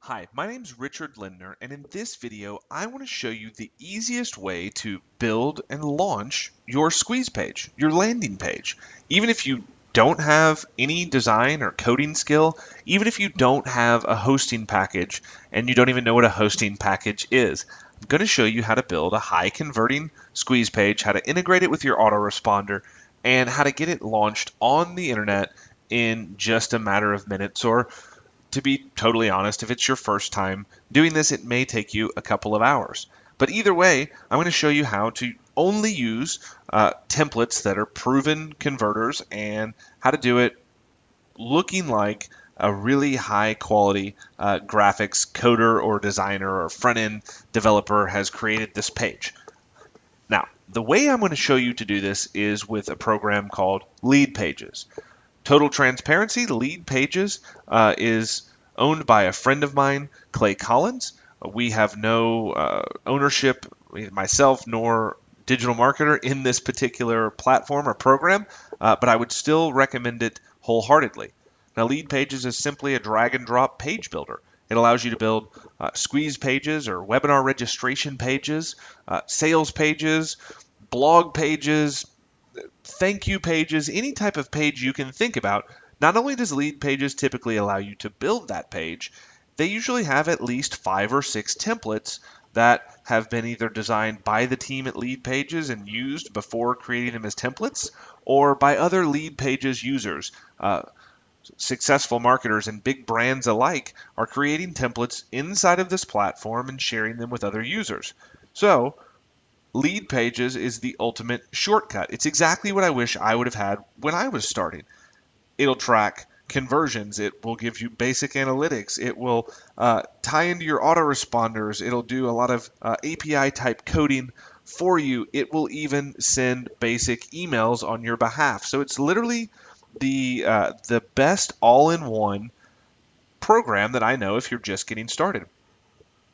Hi, my name's Richard Lindner, and in this video, I want to show you the easiest way to build and launch your squeeze page, your landing page. Even if you don't have any design or coding skill, even if you don't have a hosting package and you don't even know what a hosting package is, I'm going to show you how to build a high converting squeeze page, how to integrate it with your autoresponder, and how to get it launched on the internet in just a matter of minutes, or to be totally honest, if it's your first time doing this, it may take you a couple of hours. But either way, I'm going to show you how to only use templates that are proven converters and how to do it looking like a really high quality graphics coder or designer or front end developer has created this page. Now, the way I'm going to show you to do this is with a program called Leadpages. Total transparency, Leadpages is owned by a friend of mine, Clay Collins. We have no ownership, myself nor Digital Marketer, in this particular platform or program, but I would still recommend it wholeheartedly. Now, Leadpages is simply a drag and drop page builder. It allows you to build squeeze pages or webinar registration pages, sales pages, blog pages, thank you pages, any type of page you can think about. Not only does Leadpages typically allow you to build that page, they usually have at least 5 or 6 templates that have been either designed by the team at Leadpages and used before creating them as templates, or by other Leadpages users. Successful marketers and big brands alike are creating templates inside of this platform and sharing them with other users. So, Leadpages is the ultimate shortcut. It's exactly what I wish I would have had when I was starting. It'll track conversions. It will give you basic analytics. It will tie into your autoresponders. It'll do a lot of API type coding for you. It will even send basic emails on your behalf. So it's literally the best all-in-one program that I know if you're just getting started.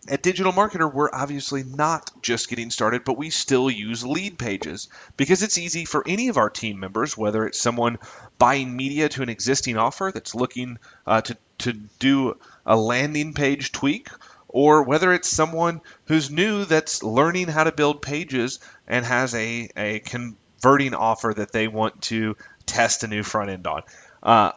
At Digital Marketer, we're obviously not just getting started, but we still use Leadpages because it's easy for any of our team members, whether it's someone buying media to an existing offer that's looking to do a landing page tweak, or whether it's someone who's new that's learning how to build pages and has a converting offer that they want to test a new front end on.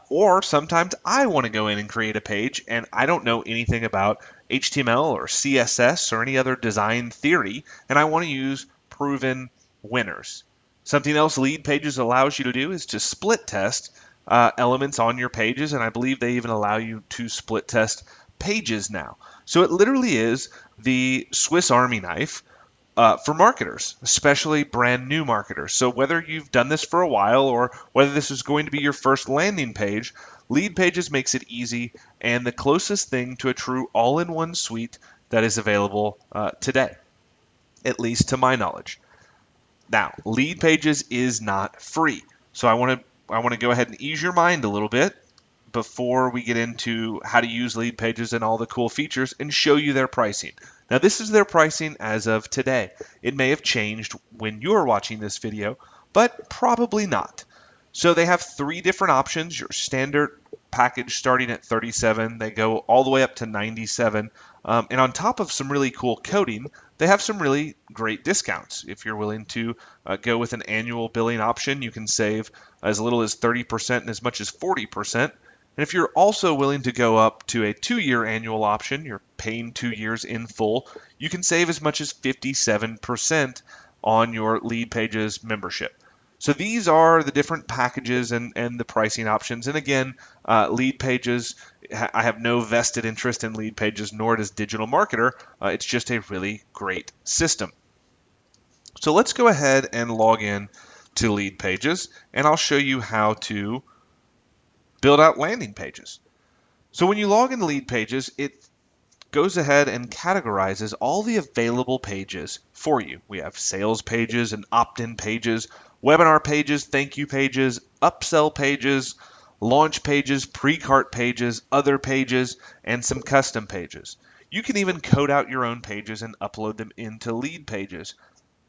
Or sometimes I want to go in and create a page and I don't know anything about HTML or CSS or any other design theory, and I want to use proven winners. Something else Leadpages allows you to do is to split test elements on your pages, and I believe they even allow you to split test pages now. So it literally is the Swiss Army knife for marketers, especially brand new marketers. So whether you've done this for a while or whether this is going to be your first landing page, Leadpages makes it easy and the closest thing to a true all-in-one suite that is available today, at least to my knowledge. Now, Leadpages is not free, so I want to go ahead and ease your mind a little bit before we get into how to use Leadpages and all the cool features and show you their pricing. Now, this is their pricing as of today. It may have changed when you're watching this video, but probably not. So they have 3 different options. Your standard package starting at 37, they go all the way up to 97. And on top of some really cool coding, they have some really great discounts. If you're willing to go with an annual billing option, you can save as little as 30% and as much as 40%. And if you're also willing to go up to a 2-year annual option, you're paying 2 years in full, you can save as much as 57% on your Leadpages membership. So these are the different packages and the pricing options. And again, Leadpages, I have no vested interest in Leadpages, nor does Digital Marketer. It's just a really great system. So let's go ahead and log in to Leadpages, and I'll show you how to build out landing pages. So when you log into Leadpages, it goes ahead and categorizes all the available pages for you. We have sales pages and opt-in pages, webinar pages, thank you pages, upsell pages, launch pages, pre-cart pages, other pages, and some custom pages. You can even code out your own pages and upload them into Leadpages.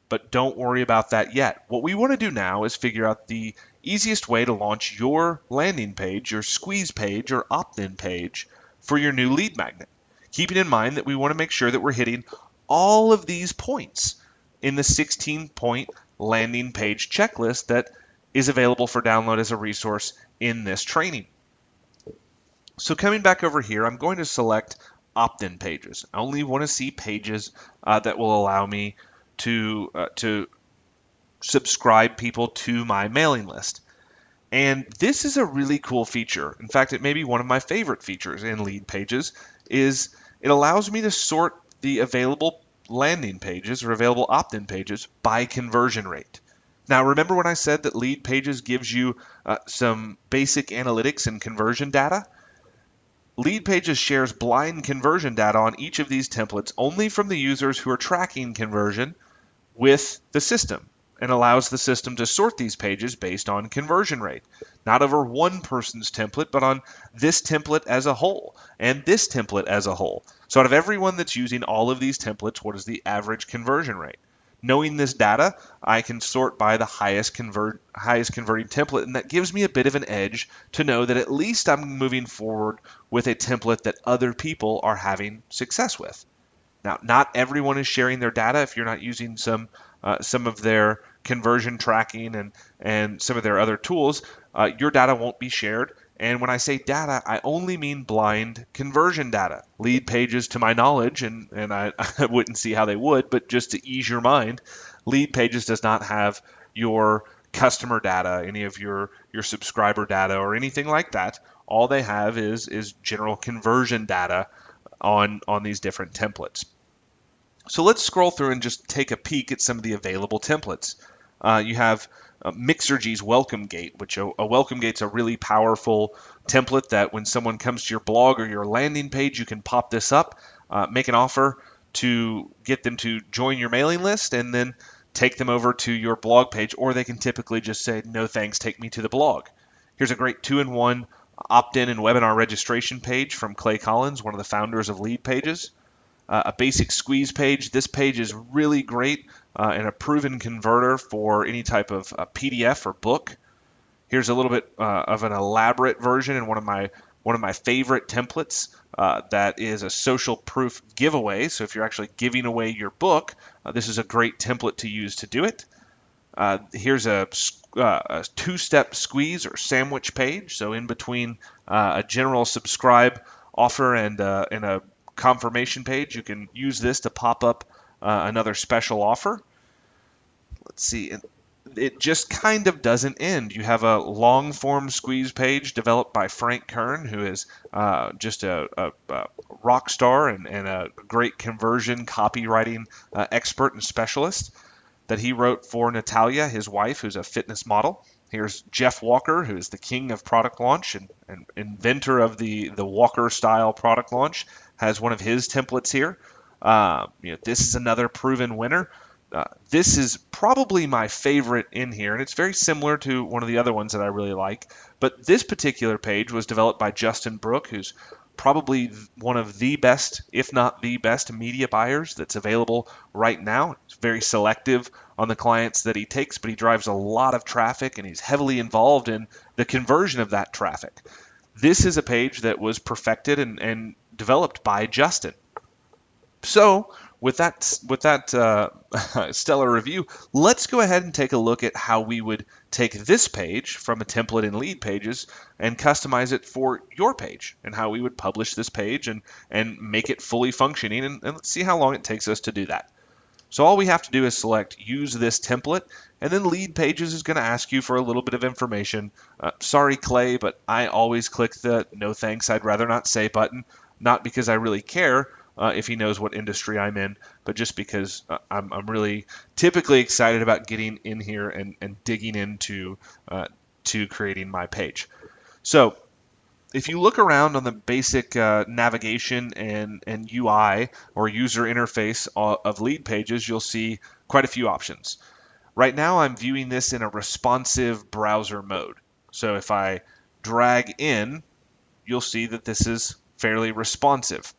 But don't worry about that yet. What we want to do now is figure out the easiest way to launch your landing page, your squeeze page, or opt-in page for your new lead magnet. keeping in mind that we want to make sure that we're hitting all of these points in the 16-point landing page checklist that is available for download as a resource in this training. So coming back over here, I'm going to select opt-in pages. I only want to see pages that will allow me to subscribe people to my mailing list. And this is a really cool feature. In fact, it may be one of my favorite features in Leadpages. Is it allows me to sort the available landing pages or available opt-in pages by conversion rate. Now, remember when I said that Leadpages gives you some basic analytics and conversion data? Leadpages shares blind conversion data on each of these templates only from the users who are tracking conversion with the system, and allows the system to sort these pages based on conversion rate, not over one person's template, but on this template as a whole and this template as a whole. So out of everyone that's using all of these templates, what is the average conversion rate? Knowing this data, I can sort by the highest converting template, and that gives me a bit of an edge to know that at least I'm moving forward with a template that other people are having success with. Now, not everyone is sharing their data. If you're not using some of their conversion tracking and some of their other tools, your data won't be shared. And when I say data, I only mean blind conversion data. Leadpages, to my knowledge, and I wouldn't see how they would, but just to ease your mind, Leadpages does not have your customer data, any of your subscriber data, or anything like that. All they have is general conversion data on these different templates. So let's scroll through and just take a peek at some of the available templates. You have Mixergy's Welcome Gate, which a Welcome Gate's a really powerful template that when someone comes to your blog or your landing page, you can pop this up, make an offer to get them to join your mailing list, and then take them over to your blog page, or they can typically just say, no thanks, take me to the blog. Here's a great 2-in-1 opt-in and webinar registration page from Clay Collins, one of the founders of Leadpages. A basic squeeze page. This page is really great and a proven converter for any type of PDF or book. Here's a little bit of an elaborate version and one of my favorite templates that is a social proof giveaway. So if you're actually giving away your book, this is a great template to use to do it. Here's a 2-step squeeze or sandwich page. So in between a general subscribe offer and a confirmation page, you can use this to pop up another special offer. Let's see, it just kind of doesn't end. You have a long form squeeze page developed by Frank Kern, who is just a rock star and a great conversion copywriting expert and specialist, that he wrote for Natalia, his wife, who's a fitness model. Here's Jeff Walker, who is the king of product launch and inventor of the Walker style product launch, has one of his templates here. This is another proven winner. This is probably my favorite in here, and it's very similar to one of the other ones that I really like. But this particular page was developed by Justin Brook, who's probably one of the best, if not the best, media buyers that's available right now. He's very selective on the clients that he takes, but he drives a lot of traffic, and he's heavily involved in the conversion of that traffic. This is a page that was perfected and developed by Justin. So with that stellar review, let's go ahead and take a look at how we would take this page from a template in Leadpages and customize it for your page, and how we would publish this page and make it fully functioning, and let's see how long it takes us to do that. So all we have to do is select use this template, and then Leadpages is going to ask you for a little bit of information. Sorry, Clay, but I always click the no thanks, I'd rather not say button, not because I really care if he knows what industry I'm in, but just because I'm really typically excited about getting in here and digging into to creating my page. So if you look around on the basic navigation and UI or user interface of Leadpages, you'll see quite a few options. Right now I'm viewing this in a responsive browser mode. So if I drag in, you'll see that this is fairly responsive.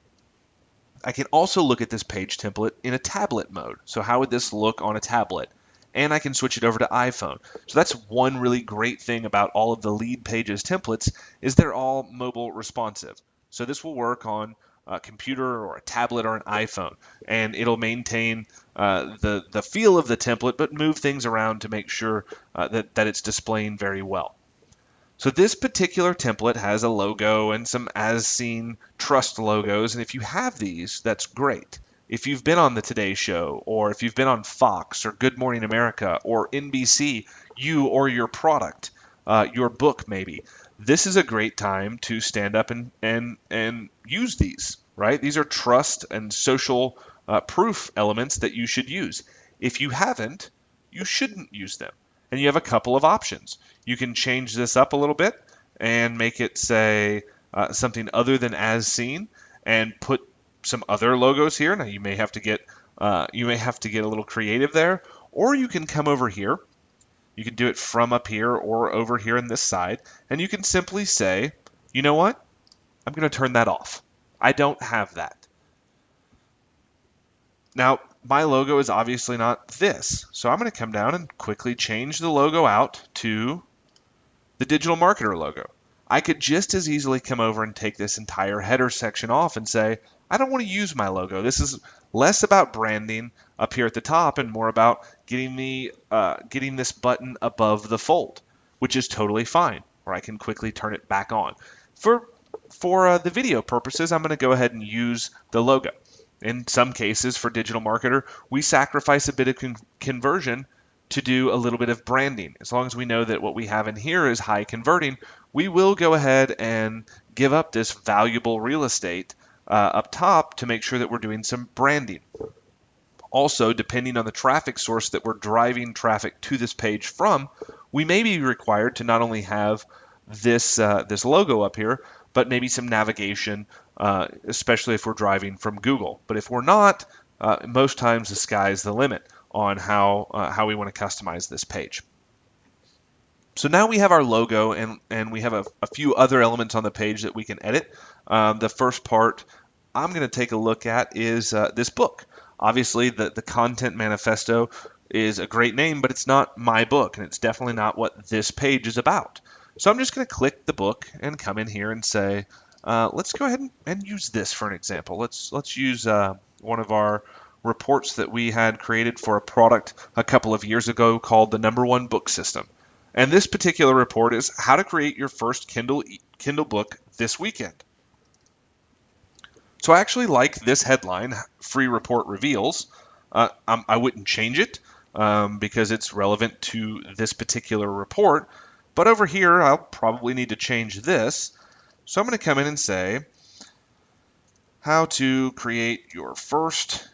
I can also look at this page template in a tablet mode. So how would this look on a tablet? And I can switch it over to iPhone. So that's one really great thing about all of the Leadpages templates, is they're all mobile responsive. So this will work on a computer or a tablet or an iPhone, and it'll maintain the feel of the template, but move things around to make sure that it's displaying very well. So this particular template has a logo and some as seen trust logos, and if you have these, that's great. If you've been on the Today Show, or if you've been on Fox or Good Morning America or NBC, you or your product, your book maybe, this is a great time to stand up and use these, right? These are trust and social proof elements that you should use. If you haven't, you shouldn't use them. And you have a couple of options. You can change this up a little bit and make it say something other than as seen, and put some other logos here. Now you may have to get a little creative there, or you can come over here. You can do it from up here or over here on this side, and you can simply say, you know what? I'm going to turn that off. I don't have that. Now, my logo is obviously not this, so I'm going to come down and quickly change the logo out to the digital marketer logo. I could just as easily come over and take this entire header section off and say, I don't want to use my logo. This is less about branding up here at the top and more about getting this button above the fold, which is totally fine, or I can quickly turn it back on. For the video purposes, I'm going to go ahead and use the logo. In some cases, for digital marketer, we sacrifice a bit of conversion to do a little bit of branding. As long as we know that what we have in here is high converting, we will go ahead and give up this valuable real estate up top to make sure that we're doing some branding. Also, depending on the traffic source that we're driving traffic to this page from, we may be required to not only have this logo up here, but maybe some navigation, especially if we're driving from Google. But if we're not, most times the sky's the limit on how we want to customize this page. So now we have our logo, and we have a few other elements on the page that we can edit. The first part I'm going to take a look at is this book. Obviously, the Content Manifesto is a great name, but it's not my book, and it's definitely not what this page is about. So I'm just going to click the book and come in here and say, let's go ahead and use this for an example. Let's use one of our reports that we had created for a product a couple of years ago called the #1 Book System. And this particular report is how to create your first Kindle book this weekend. So I actually like this headline, Free Report Reveals. I wouldn't change it because it's relevant to this particular report. But over here, I'll probably need to change this. So I'm going to come in and say, how to create your first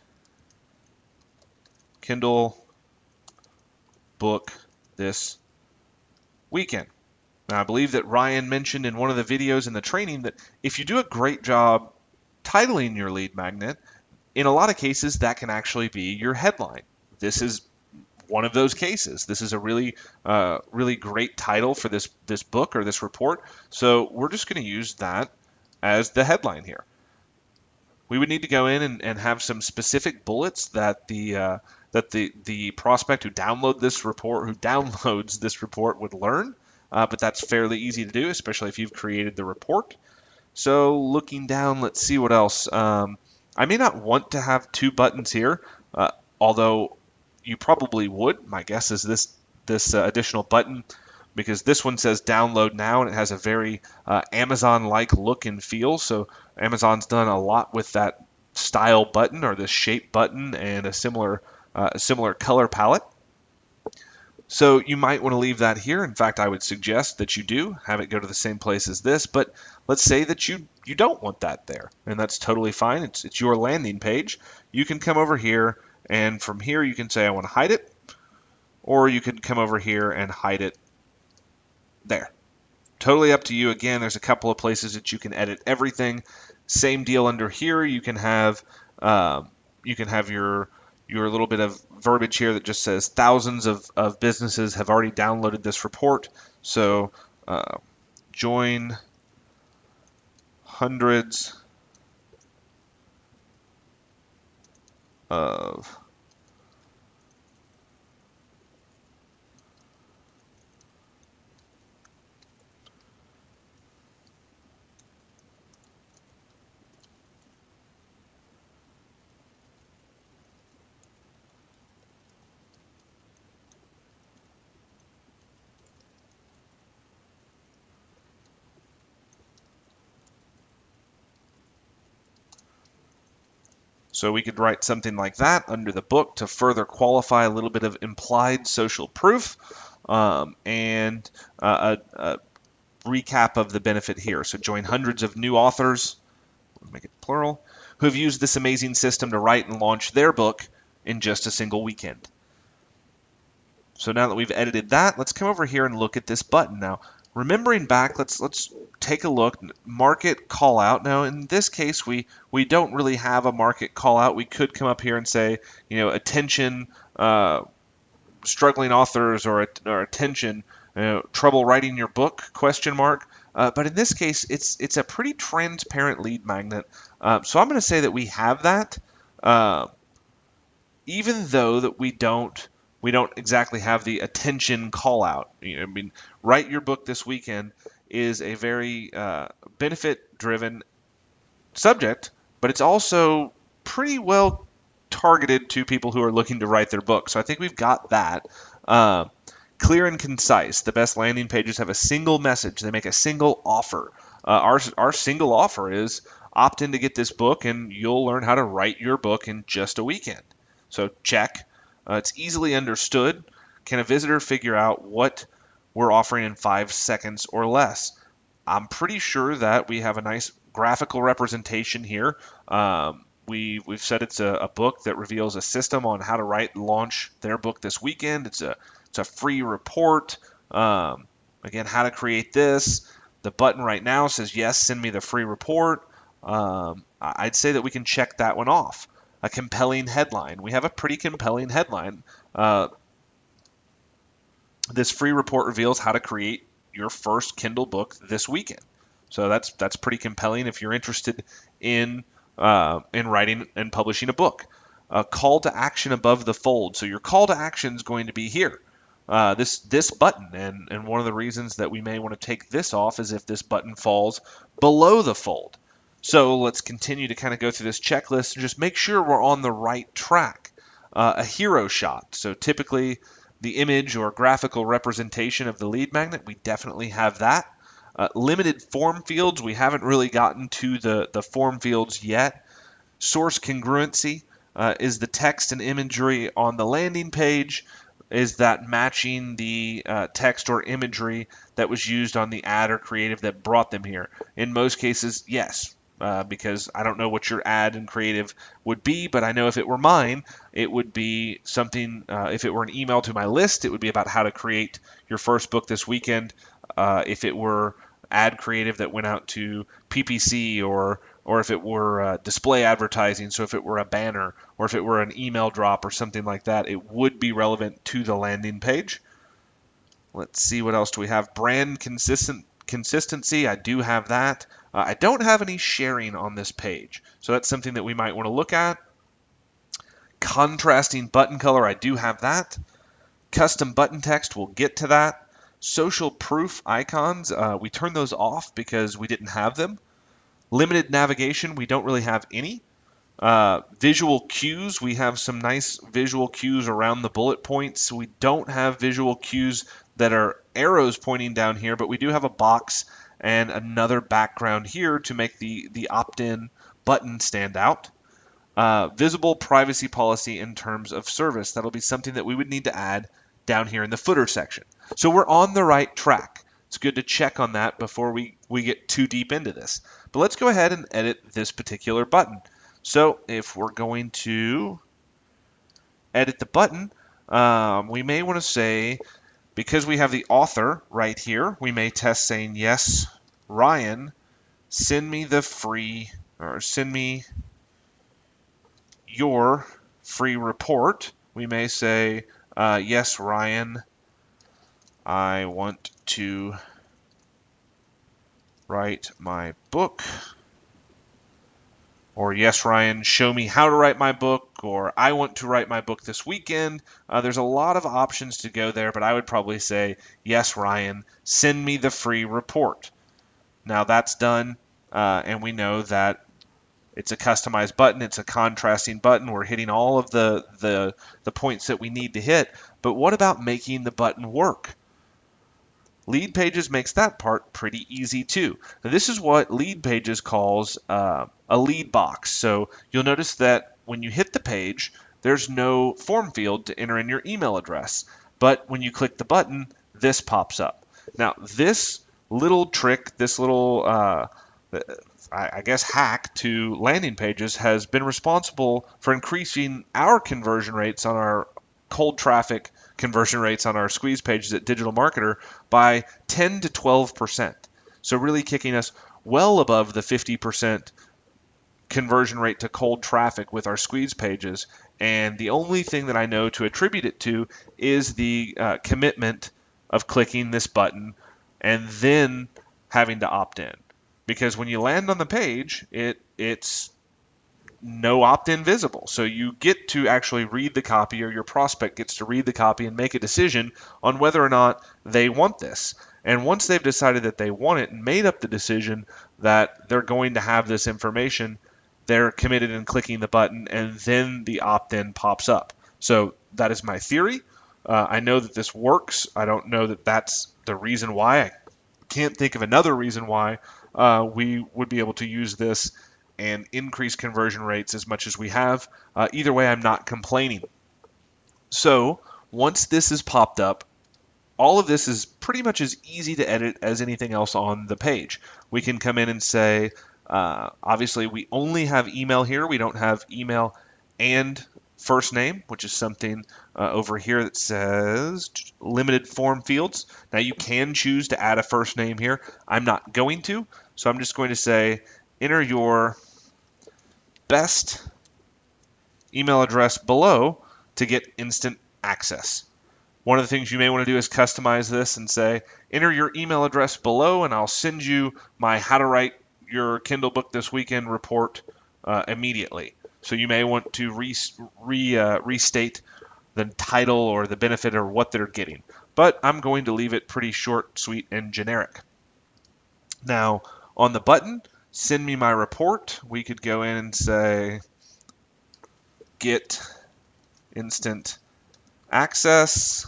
Kindle book this weekend. Now, I believe that Ryan mentioned in one of the videos in the training that if you do a great job titling your lead magnet, in a lot of cases, that can actually be your headline. This is one of those cases. This is a really great title for this book or this report. So we're just going to use that as the headline here. We would need to go in and have some specific bullets that the prospect who downloads this report would learn. But that's fairly easy to do, especially if you've created the report. So looking down, let's see what else. I may not want to have two buttons here, although you probably would. My guess is this additional button, because this one says download now, and it has a very Amazon-like look and feel. So Amazon's done a lot with that style button or this shape button and a similar color palette. So you might want to leave that here. In fact, I would suggest that you do have it go to the same place as this, but let's say that you don't want that there, and that's totally fine. It's your landing page. You can come over here, and from here you can say I want to hide it, or you can come over here and hide it there. Totally up to you. Again, there's a couple of places that you can edit everything. Same deal under here. You can have your little bit of verbiage here that just says thousands of businesses have already downloaded this report. So join hundreds of So we could write something like that under the book to further qualify a little bit of implied social proof, and a recap of the benefit here. So join hundreds of new authors, make it plural, who have used this amazing system to write and launch their book in just a single weekend. So now that we've edited that, let's come over here and look at this button. Now, remembering back, let's take a look. Market call out. Now, in this case, we don't really have a market call out. We could come up here and say, attention, struggling authors, or attention, trouble writing your book, question mark. But in this case, it's a pretty transparent lead magnet. So I'm going to say that we have that, even though that we don't exactly have the attention call out. Write your book this weekend is a very benefit driven subject, but it's also pretty well targeted to people who are looking to write their book. So I think we've got that. Clear and concise. The best landing pages have a single message. They make a single offer. Our single offer is opt in to get this book, and you'll learn how to write your book in just a weekend. So check. It's easily understood. Can a visitor figure out what we're offering in 5 seconds or less? I'm pretty sure that we have a nice graphical representation here. We've said it's a book that reveals a system on how to write and launch their book this weekend. It's a free report. Again, how to create this. The button right now says, yes, send me the free report. I'd say that we can check that one off. A compelling headline. We have a pretty compelling headline. This free report reveals how to create your first Kindle book this weekend. So that's pretty compelling if you're interested in writing and publishing a book. A call to action above the fold. So your call to action is going to be here. This button, and one of the reasons that we may want to take this off is if this button falls below the fold. So let's continue to kind of go through this checklist and just make sure we're on the right track. A hero shot. So typically the image or graphical representation of the lead magnet, we definitely have that. Limited form fields, we haven't really gotten to the form fields yet. Source congruency is the text and imagery on the landing page. Is that matching the text or imagery that was used on the ad or creative that brought them here? In most cases, yes. Because I don't know what your ad and creative would be, but I know if it were mine, it would be something, if it were an email to my list, it would be about how to create your first book this weekend. If it were ad creative that went out to PPC, or if it were display advertising, so if it were a banner, or if it were an email drop or something like that, it would be relevant to the landing page. Let's see, what else do we have? Brand consistency, I do have that. I don't have any sharing on this page, so that's something that we might want to look at. Contrasting button color, I do have that. Custom button text, we'll get to that. Social proof icons, we turned those off because we didn't have them. Limited navigation, we don't really have any. Visual cues, we have some nice visual cues around the bullet points. We don't have visual cues that are arrows pointing down here, but we do have a box and another background here to make the opt-in button stand out. Visible privacy policy in terms of service. That'll be something that we would need to add down here in the footer section. So we're on the right track. It's good to check on that before we get too deep into this. But let's go ahead and edit this particular button. So if we're going to edit the button, we may want to say, because we have the author right here, we may test saying, yes, Ryan, send me your free report. We may say, yes, Ryan, I want to write my book. Or, yes, Ryan, show me how to write my book. Or, I want to write my book this weekend. There's a lot of options to go there, but I would probably say, yes, Ryan, send me the free report. Now that's done, and we know that it's a customized button. It's a contrasting button. We're hitting all of the points that we need to hit. But what about making the button work? Lead Pages makes that part pretty easy too. Now, this is what Lead Pages calls a lead box. So you'll notice that when you hit the page, there's no form field to enter in your email address. But when you click the button, this pops up. Now, this little trick, this little, I guess, hack to landing pages has been responsible for increasing our conversion rates on our cold traffic conversion rates on our squeeze pages at Digital Marketer by 10 to 12%. So really kicking us well above the 50% conversion rate to cold traffic with our squeeze pages. And the only thing that I know to attribute it to is the commitment of clicking this button and then having to opt in. Because when you land on the page, it's no opt-in visible. So you get to actually read the copy, or your prospect gets to read the copy and make a decision on whether or not they want this. And once they've decided that they want it and made up the decision that they're going to have this information, they're committed in clicking the button, and then the opt-in pops up. So that is my theory. I know that this works. I don't know that that's the reason why. I can't think of another reason why we would be able to use this and increase conversion rates as much as we have. Either way, I'm not complaining. So once this is popped up, all of this is pretty much as easy to edit as anything else on the page. We can come in and say, obviously we only have email here. We don't have email and first name, which is something over here that says limited form fields. Now you can choose to add a first name here. I'm not going to, so I'm just going to say enter your best email address below to get instant access. One of the things you may want to do is customize this and say, enter your email address below and I'll send you my How to Write Your Kindle Book This Weekend report immediately. So you may want to restate the title or the benefit or what they're getting. But I'm going to leave it pretty short, sweet, and generic. Now, on the button, send me my report, we could go in and say, get instant access,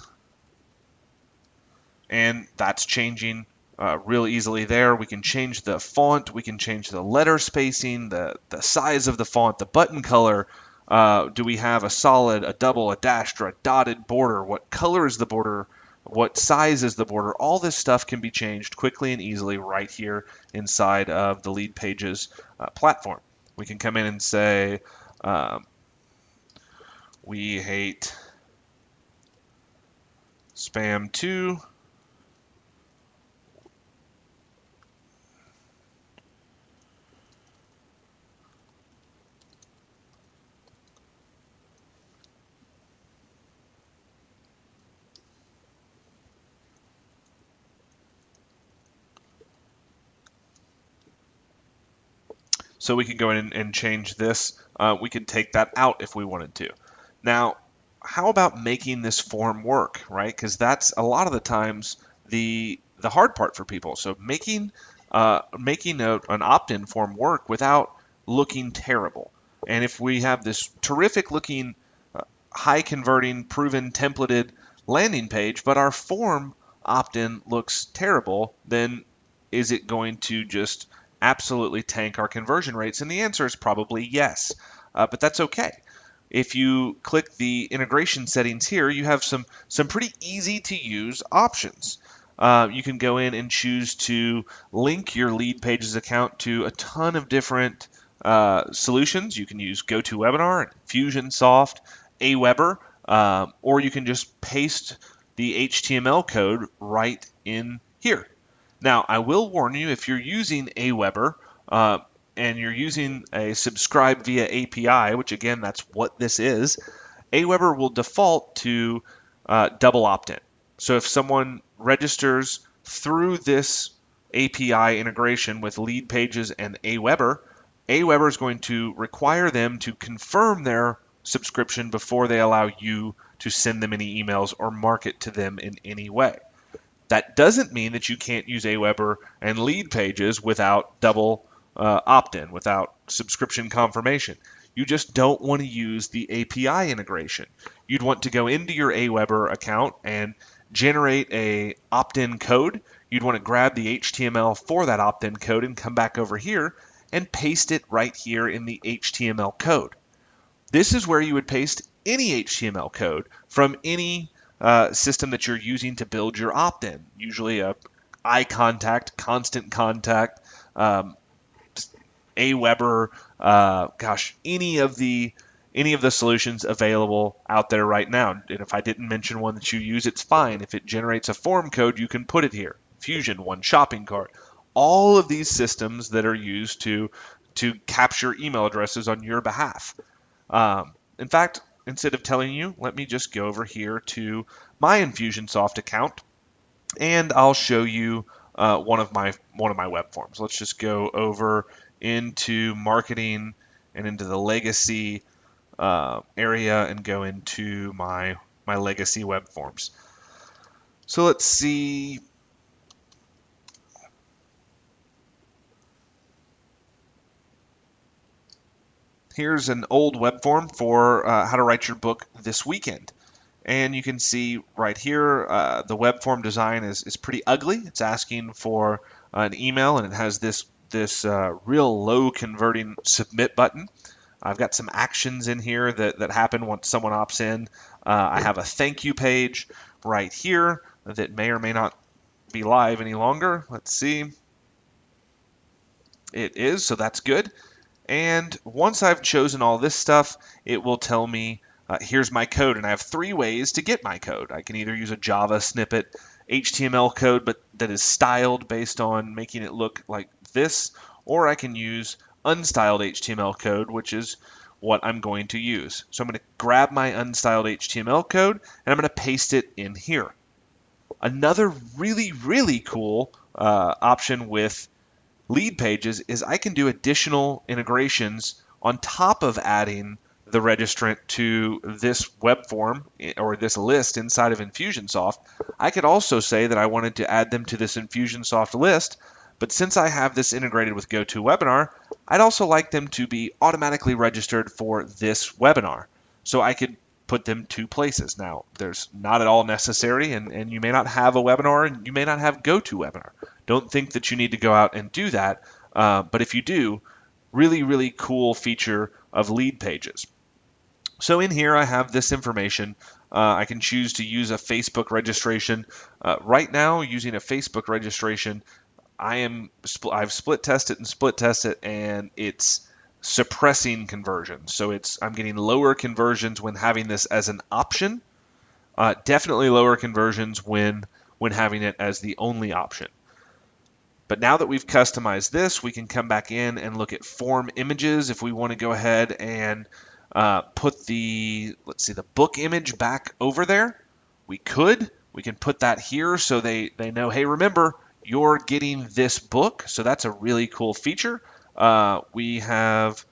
and that's changing real easily there. We can change the font, we can change the letter spacing, the size of the font, the button color. Do we have a solid, a double, a dashed, or a dotted border? What color is the border? What size is the border? All this stuff can be changed quickly and easily right here inside of the Lead Pages platform. We can come in and say, we hate spam too. So we can go in and change this. We can take that out if we wanted to. Now, how about making this form work, right? Because that's a lot of the times the hard part for people. So making an opt-in form work without looking terrible. And if we have this terrific looking, high converting, proven templated landing page, but our form opt-in looks terrible, then is it going to just absolutely tank our conversion rates? And the answer is probably yes, but that's okay. If you click the integration settings here, you have some pretty easy to use options. You can go in and choose to link your Lead Pages account to a ton of different solutions. You can use GoToWebinar, Infusionsoft, Aweber, or you can just paste the HTML code right in here. Now, I will warn you, if you're using Aweber and you're using a subscribe via API, which again, that's what this is, Aweber will default to double opt-in. So if someone registers through this API integration with Lead Pages and Aweber, Aweber is going to require them to confirm their subscription before they allow you to send them any emails or market to them in any way. That doesn't mean that you can't use Aweber and Lead Pages without double opt-in, without subscription confirmation. You just don't want to use the API integration. You'd want to go into your Aweber account and generate a opt-in code. You'd want to grab the HTML for that opt-in code and come back over here and paste it right here in the HTML code. This is where you would paste any HTML code from any system that you're using to build your opt-in. Usually a iContact, Constant Contact, Aweber, any of the solutions available out there right now. And if I didn't mention one that you use, it's fine. If it generates a form code, you can put it here. Fusion, One Shopping Cart, all of these systems that are used to capture email addresses on your behalf. In fact, instead of telling you, let me just go over here to my Infusionsoft account, and I'll show you one of my web forms. Let's just go over into marketing and into the legacy area and go into my legacy web forms. So let's see. Here's an old web form for how to write your book this weekend. And you can see right here, the web form design is pretty ugly. It's asking for an email, and it has this real low converting submit button. I've got some actions in here that happen once someone opts in. I have a thank you page right here that may or may not be live any longer. Let's see. It is, so that's good. And once I've chosen all this stuff, it will tell me, here's my code. And I have 3 ways to get my code. I can either use a Java snippet HTML code, but that is styled based on making it look like this, or I can use unstyled HTML code, which is what I'm going to use. So I'm going to grab my unstyled HTML code, and I'm going to paste it in here. Another really, really cool option with Leadpages is I can do additional integrations on top of adding the registrant to this web form or this list inside of Infusionsoft. I could also say that I wanted to add them to this Infusionsoft list, but since I have this integrated with GoToWebinar, I'd also like them to be automatically registered for this webinar. So I could put them 2 places. Now, there's not at all necessary, and you may not have a webinar, and you may not have GoToWebinar. Don't think that you need to go out and do that, but if you do, really, really cool feature of Leadpages. So in here I have this information. I can choose to use a Facebook registration. Right now, using a Facebook registration, I've split tested and it's suppressing conversions. So I'm getting lower conversions when having this as an option. Definitely lower conversions when having it as the only option. But now that we've customized this, we can come back in and look at form images. If we want to go ahead and put the book image back over there, we can put that here so they know, hey, remember, you're getting this book. So that's a really cool feature. We have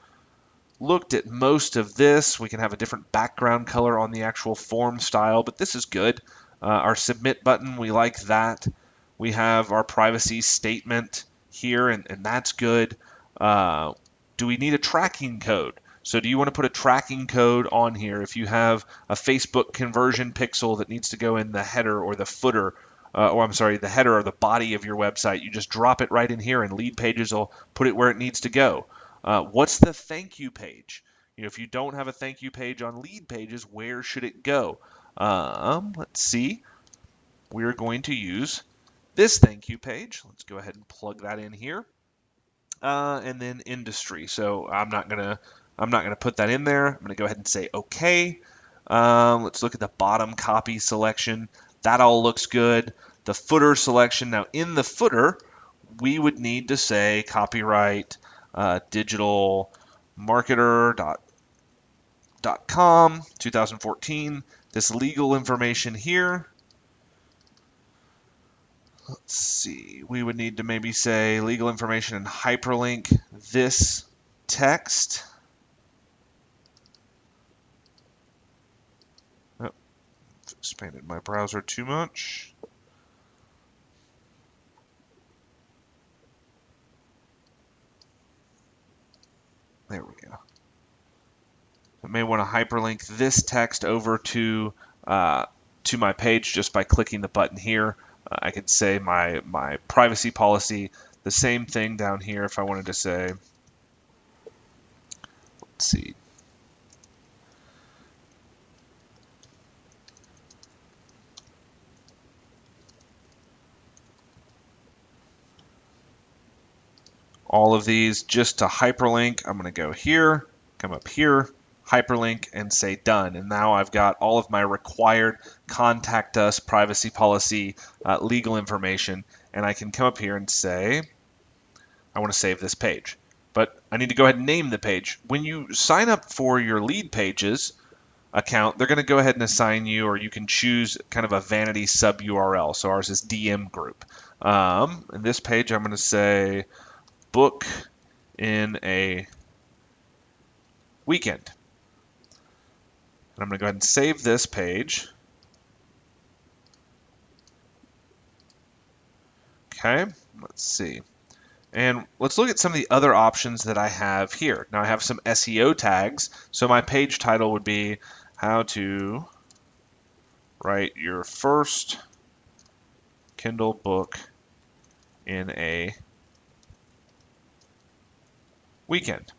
looked at most of this. We can have a different background color on the actual form style, but this is good. Our submit button, we like that. We have our privacy statement here, and that's good. Do we need a tracking code? So do you want to put a tracking code on here? If you have a Facebook conversion pixel that needs to go in the header or the footer, the header or the body of your website, you just drop it right in here, and Leadpages will put it where it needs to go. What's the thank you page? If you don't have a thank you page on Leadpages, where should it go? Let's see. We're going to use this thank you page. Let's go ahead and plug that in here. And then industry. So I'm not gonna put that in there. I'm gonna go ahead and say OK. Let's look at the bottom copy selection. That all looks good. The footer selection. Now in the footer, we would need to say copyright digitalmarketer.com 2014. This legal information here. Let's see, we would need to maybe say legal information and hyperlink this text. Oh, expanded my browser too much. There we go. I may want to hyperlink this text over to my page just by clicking the button here. I could say my privacy policy, the same thing down here if I wanted to say, let's see, all of these just to hyperlink. I'm going to go here, come up here, hyperlink, and say done. And now I've got all of my required contact us, privacy policy, legal information, and I can come up here and say, I want to save this page. But I need to go ahead and name the page. When you sign up for your Leadpages account, they're going to go ahead and assign you, or you can choose kind of a vanity sub URL. So ours is DM group. In this page, I'm going to say book in a weekend. And I'm going to go ahead and save this page. Okay, let's see. And let's look at some of the other options that I have here. Now I have some SEO tags. So my page title would be how to write your first Kindle book in a weekend.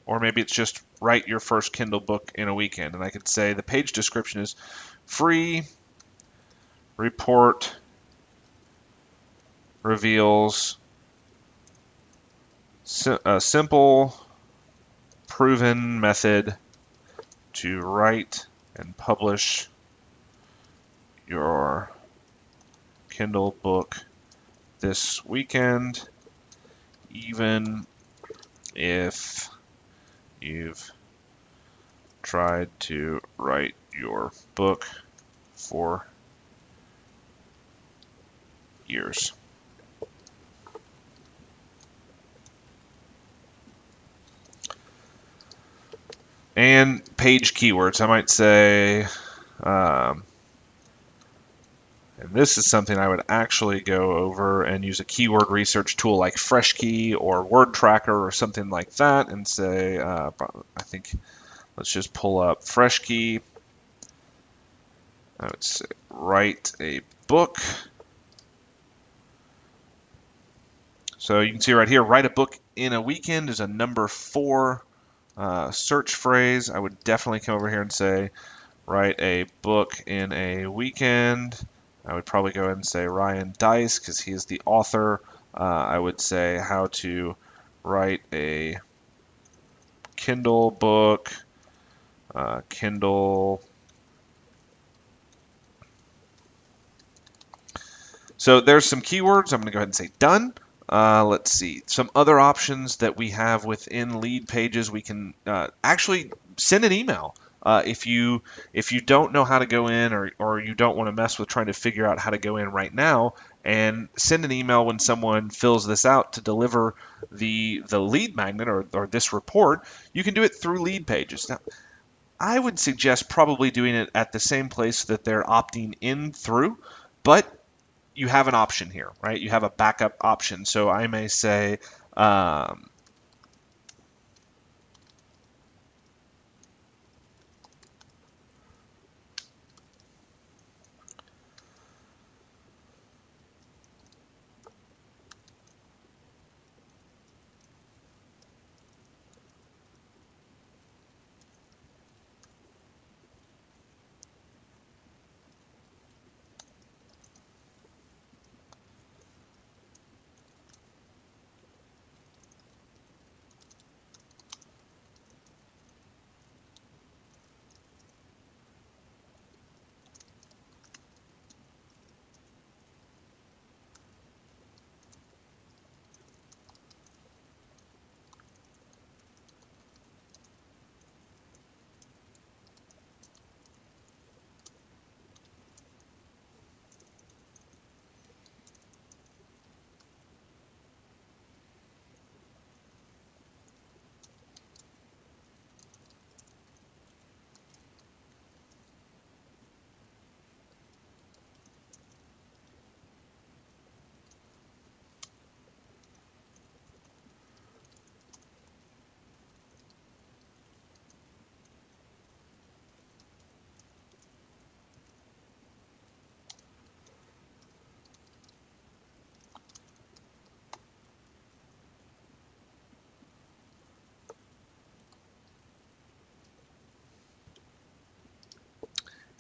Or maybe it's just write your first Kindle book in a weekend. And I could say the page description is free report reveals a simple, proven method to write and publish your Kindle book this weekend, even if you've tried to write your book for years. And page keywords, I might say, and this is something I would actually go over and use a keyword research tool like FreshKey or WordTracker or something like that and say, I think, let's just pull up FreshKey. I would say, write a book. So you can see right here, write a book in a weekend is a number 4 search phrase. I would definitely come over here and say, write a book in a weekend. I would probably go ahead and say Ryan Deiss because he is the author. I would say how to write a Kindle book, Kindle. So there's some keywords. I'm going to go ahead and say done. Let's see, some other options that we have within Leadpages. We can actually send an email. If you don't know how to go in, or you don't want to mess with trying to figure out how to go in right now, and send an email when someone fills this out to deliver the lead magnet or this report, you can do it through Leadpages. Now, I would suggest probably doing it at the same place that they're opting in through, but you have an option here, right? You have a backup option. So I may say,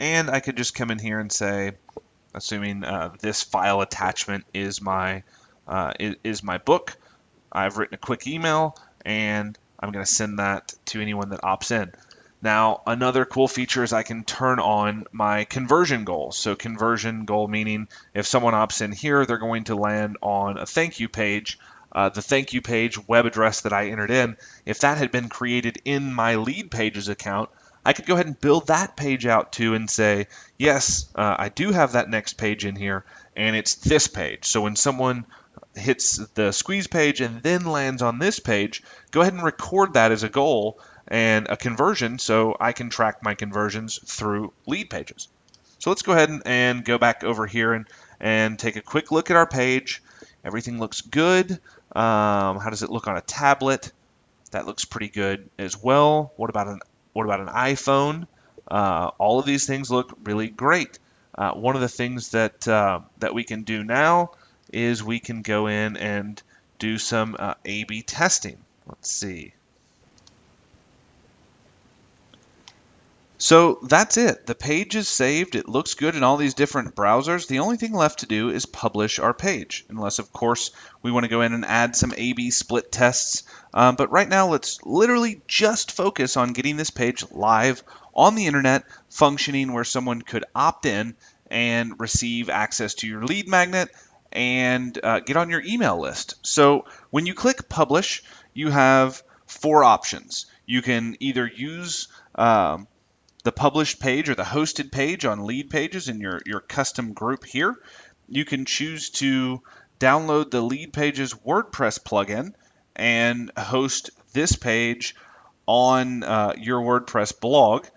and I could just come in here and say, assuming this file attachment is my book, I've written a quick email, and I'm going to send that to anyone that opts in. Now, another cool feature is I can turn on my conversion goals. So conversion goal meaning if someone opts in here, they're going to land on a thank you page. The thank you page web address that I entered in, if that had been created in my Lead Pages account, I could go ahead and build that page out too and say, yes, I do have that next page in here, and it's this page. So when someone hits the squeeze page and then lands on this page, go ahead and record that as a goal and a conversion so I can track my conversions through Lead Pages. So let's go ahead and go back over here and take a quick look at our page. Everything looks good. How does it look on a tablet? That looks pretty good as well. What about an iPhone? All of these things look really great. One of the things that we can do now is we can go in and do some A/B testing. Let's see. So that's it. The page is saved. It looks good in all these different browsers. The only thing left to do is publish our page, unless, of course, we want to go in and add some A/B split tests. But right now, let's literally just focus on getting this page live on the internet, functioning where someone could opt in and receive access to your lead magnet and get on your email list. So when you click publish, you have 4 options. You can either use the published page or the hosted page on Lead Pages in your custom group here. You can choose to download the Lead Pages WordPress plugin and host this page on your WordPress blog.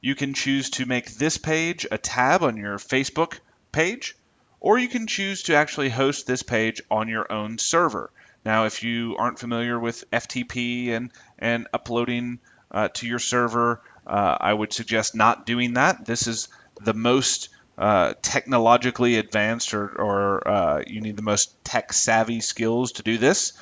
You can choose to make this page a tab on your Facebook page, or you can choose to actually host this page on your own server. Now, if you aren't familiar with FTP and uploading to your server, I would suggest not doing that. This is the most technologically advanced, or you need the most tech savvy skills to do this.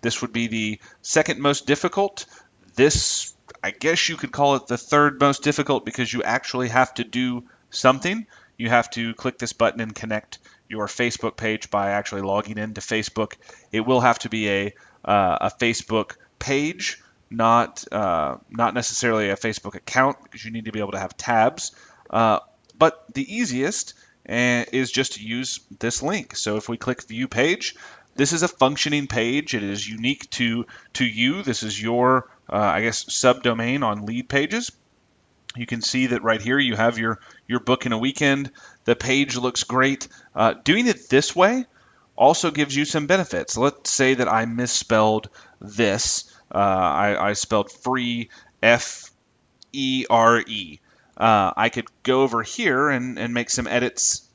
This would be the second most difficult. This, I guess you could call it the third most difficult, because you actually have to do something. You have to click this button and connect your Facebook page by actually logging into Facebook. It will have to be a Facebook page, not necessarily a Facebook account, because you need to be able to have tabs. But the easiest is just to use this link. So if we click View Page, this is a functioning page. It is unique to you. This is your, I guess, subdomain on Lead Pages. You can see that right here you have your book in a weekend. The page looks great. Doing it this way also gives you some benefits. Let's say that I misspelled this. I spelled free, F-E-R-E. I could go over here and make some edits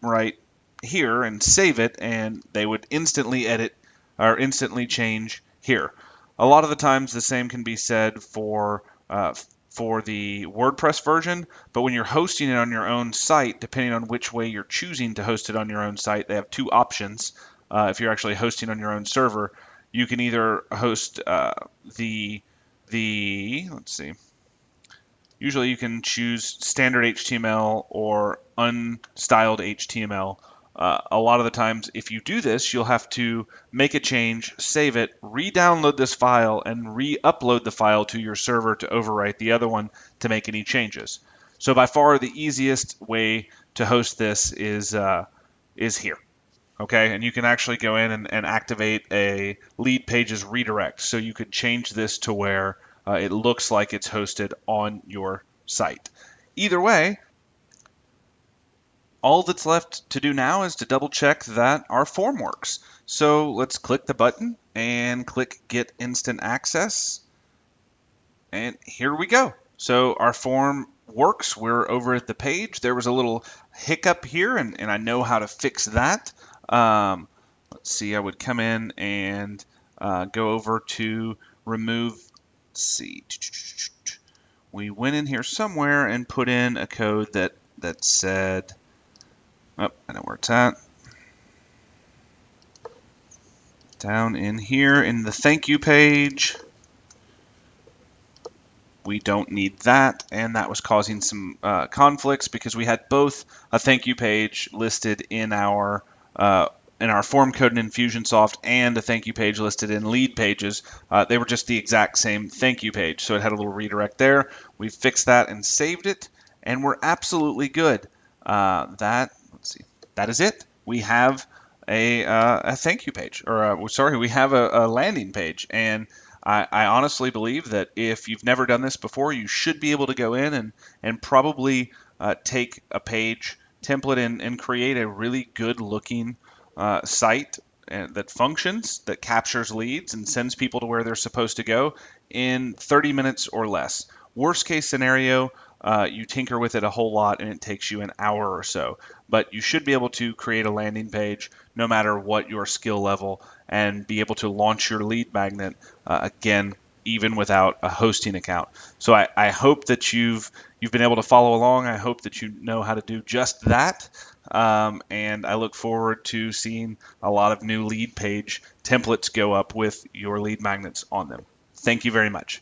right here and save it, and they would instantly edit or instantly change here. A lot of the times the same can be said for the WordPress version, but when you're hosting it on your own site, depending on which way you're choosing to host it on your own site, they have 2 options. If you're actually hosting on your own server, you can either host let's see. Usually you can choose standard HTML or unstyled HTML. A lot of the times, if you do this, you'll have to make a change, save it, re-download this file, and re-upload the file to your server to overwrite the other one to make any changes. So by far the easiest way to host this is here. Okay, and you can actually go in and activate a Lead Pages redirect. So you could change this to where it looks like it's hosted on your site. Either way, all that's left to do now is to double check that our form works. So let's click the button and click Get Instant Access. And here we go. So our form works. We're over at the page. There was a little hiccup here, and I know how to fix that. Let's see, I would come in and go over to remove, let's see, we went in here somewhere and put in a code that said, oh, I know where it's at. Down in here in the thank you page. We don't need that, and that was causing some conflicts because we had both a thank you page listed in our in our form code in Infusionsoft and a thank you page listed in Lead Pages. They were just the exact same thank you page, so it had a little redirect there. We fixed that and saved it, and we're absolutely good. Let's see, that is it. We have a thank you page, or sorry, we have a landing page, and I honestly believe that if you've never done this before, you should be able to go in and probably take a page template and create a really good looking site that functions, that captures leads and sends people to where they're supposed to go in 30 minutes or less. Worst case scenario, you tinker with it a whole lot and it takes you an hour or so. But you should be able to create a landing page no matter what your skill level and be able to launch your lead magnet again, even without a hosting account. So I hope that you've been able to follow along. I hope that you know how to do just that. And I look forward to seeing a lot of new lead page templates go up with your lead magnets on them. Thank you very much.